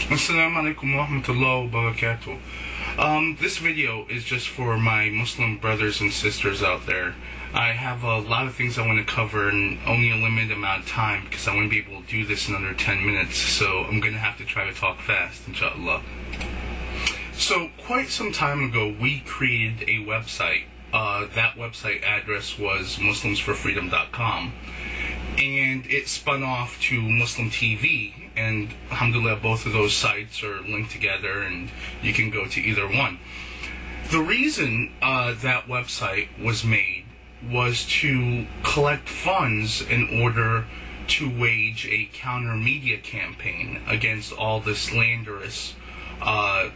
Assalamu alaikum wa rahmatullahi wa barakatuh. This video is just for my Muslim brothers and sisters out there. I have a lot of things I want to cover in only a limited amount of time because I want to be able to do this in under 10 minutes, so I'm going to have to try to talk fast, inshallah. So, quite some time ago, we created a website. That website address was muslimsforfreedom.com. And it spun off to Muslim TV, and alhamdulillah, both of those sites are linked together, and you can go to either one. The reason that website was made was to collect funds in order to wage a counter media campaign against all the slanderous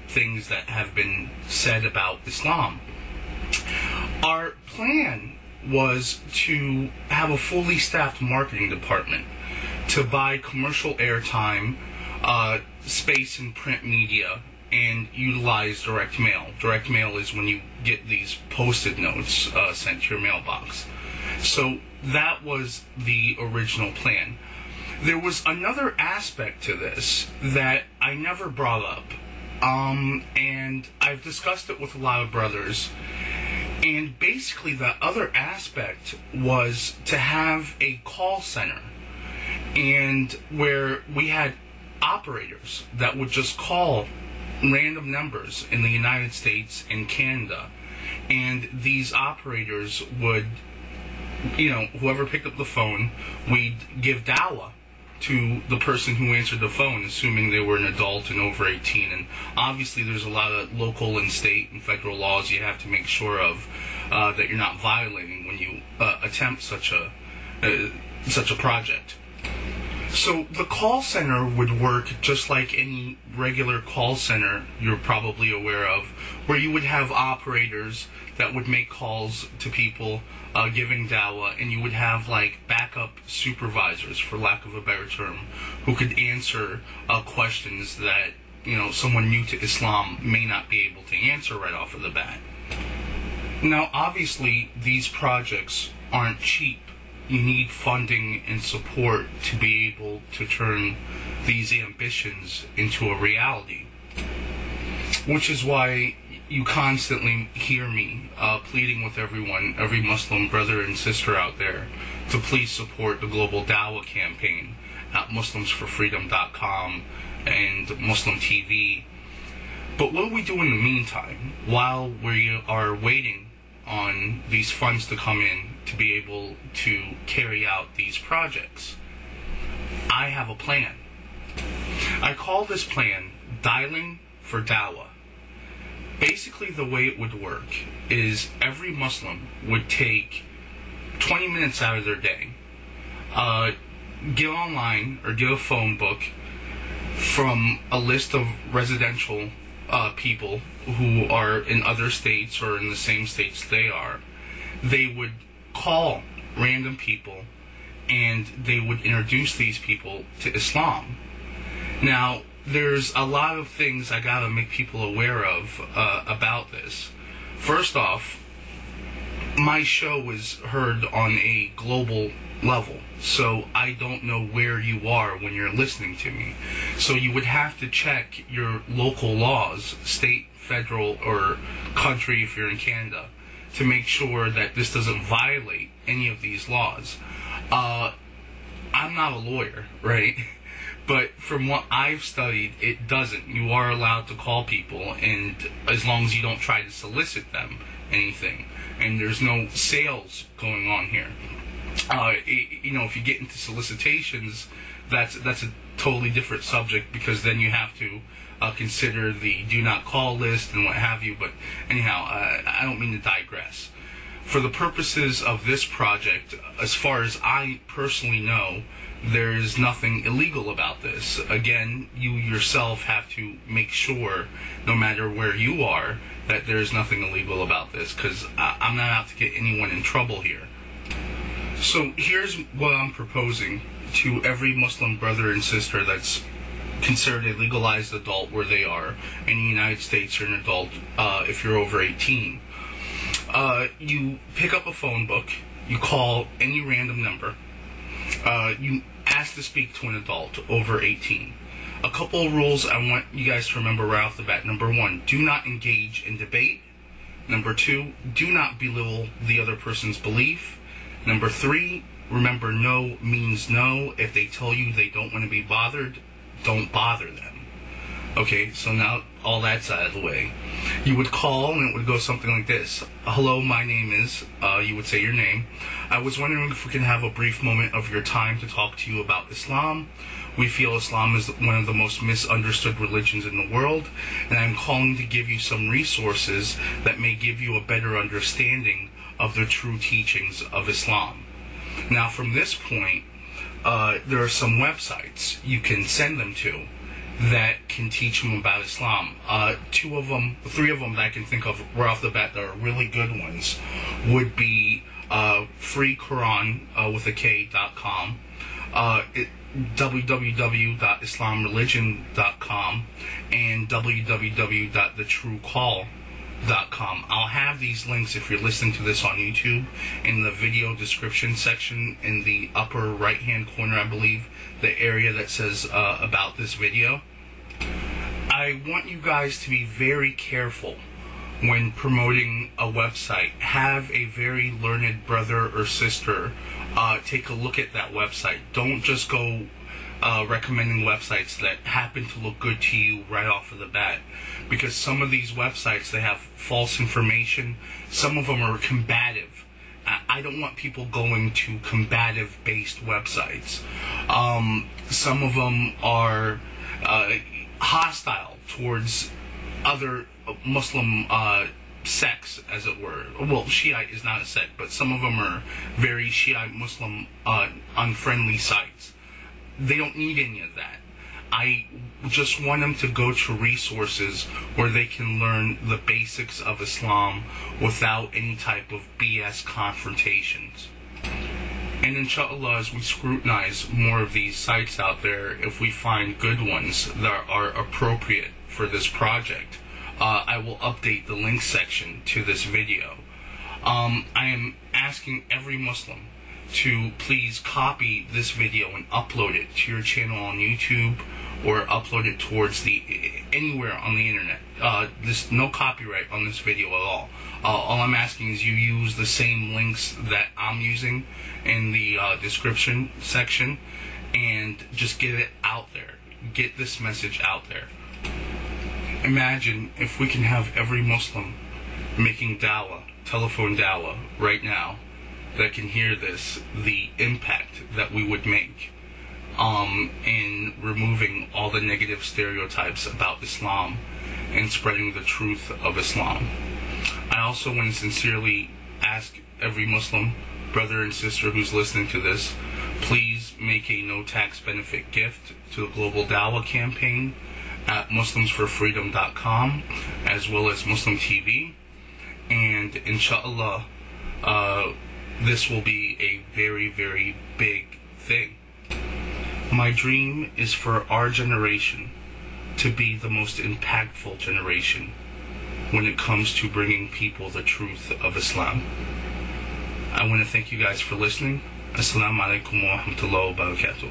things that have been said about Islam. Our plan was to have a fully staffed marketing department to buy commercial airtime, space in print media, and utilize direct mail. Direct mail is when you get these posted notes sent to your mailbox. So that was the original plan. There was another aspect to this that I never brought up, and I've discussed it with a lot of brothers. And basically the other aspect was to have a call center, and where we had operators that would just call random numbers in the United States and Canada, and these operators would, whoever picked up the phone, we'd give dawah to the person who answered the phone, assuming they were an adult and over 18. And obviously there's a lot of local and state and federal laws you have to make sure of that you're not violating when you attempt such a project. So the call center would work just like any regular call center you're probably aware of, where you would have operators that would make calls to people giving dawah, and you would have like backup supervisors, for lack of a better term, who could answer questions that someone new to Islam may not be able to answer right off of the bat. Now, obviously, these projects aren't cheap. You need funding and support to be able to turn these ambitions into a reality, which is why you constantly hear me pleading with everyone, every Muslim brother and sister out there, to please support the global dawah campaign at muslimsforfreedom.com and Muslim TV. But what do we do in the meantime, while we are waiting on these funds to come in to be able to carry out these projects? I have a plan. I call this plan Dialing for Dawah. Basically, the way it would work is every Muslim would take 20 minutes out of their day, get online or get a phone book from a list of residential people who are in other states or in the same states they are. They would call random people, and they would introduce these people to Islam. Now, there's a lot of things I gotta make people aware of about this. First off, my show is heard on a global level, so I don't know where you are when you're listening to me. So you would have to check your local laws, state, federal, or country if you're in Canada, to make sure that this doesn't violate any of these laws. I'm not a lawyer, right? But from what I've studied, it doesn't. You are allowed to call people, and as long as you don't try to solicit them anything, and there's no sales going on here. If you get into solicitations, that's a totally different subject, because then you have to consider the do not call list and what have you. But anyhow, I don't mean to digress. For the purposes of this project, as far as I personally know, there is nothing illegal about this. Again, you yourself have to make sure, no matter where you are, that there is nothing illegal about this, because I'm not out to get anyone in trouble here. So here's what I'm proposing to every Muslim brother and sister that's considered a legalized adult where they are. In the United States, you're an adult if you're over 18. You pick up a phone book, you call any random number, you ask to speak to an adult over 18. A couple of rules I want you guys to remember right off the bat. Number 1, do not engage in debate. Number 2, do not belittle the other person's belief. Number 3, remember no means no. If they tell you they don't want to be bothered, don't bother them. Okay, so now all that's out of the way. You would call and it would go something like this. Hello, my name is, you would say your name. I was wondering if we can have a brief moment of your time to talk to you about Islam. We feel Islam is one of the most misunderstood religions in the world, and I'm calling to give you some resources that may give you a better understanding of the true teachings of Islam. Now, from this point, there are some websites you can send them to that can teach them about Islam. 3 of them that I can think of right off the bat that are really good ones would be freequran.com, www.islamreligion.com, and www.thetruecall.com. I'll have these links, if you're listening to this on YouTube, in the video description section in the upper right hand corner, I believe, the area that says about this video. I want you guys to be very careful when promoting a website. Have a very learned brother or sister take a look at that website. Don't just go recommending websites that happen to look good to you right off of the bat, because some of these websites, they have false information. Some of them are combative. I don't want people going to combative based websites. Some of them are hostile towards other Muslim sects, as it were. Well, Shiite is not a sect, but some of them are very Shiite Muslim unfriendly sites. They don't need any of that. I just want them to go to resources where they can learn the basics of Islam without any type of BS confrontations. And inshallah, as we scrutinize more of these sites out there, if we find good ones that are appropriate for this project, I will update the link section to this video. I am asking every Muslim to please copy this video and upload it to your channel on YouTube, or upload it towards anywhere on the internet. There's no copyright on this video at all. All I'm asking is you use the same links that I'm using in the description section, and just get it out there. Get this message out there. Imagine if we can have every Muslim making dawah, telephone dawah, right now, that can hear this, the impact that we would make in removing all the negative stereotypes about Islam and spreading the truth of Islam. I also want to sincerely ask every Muslim brother and sister who's listening to this, please make a no tax benefit gift to the Global Dawah campaign at muslimsforfreedom.com, as well as Muslim TV, and inshallah this will be a very, very big thing. My dream is for our generation to be the most impactful generation when it comes to bringing people the truth of Islam. I want to thank you guys for listening. Assalamu alaikum wa rahmatullahi wa barakatuh.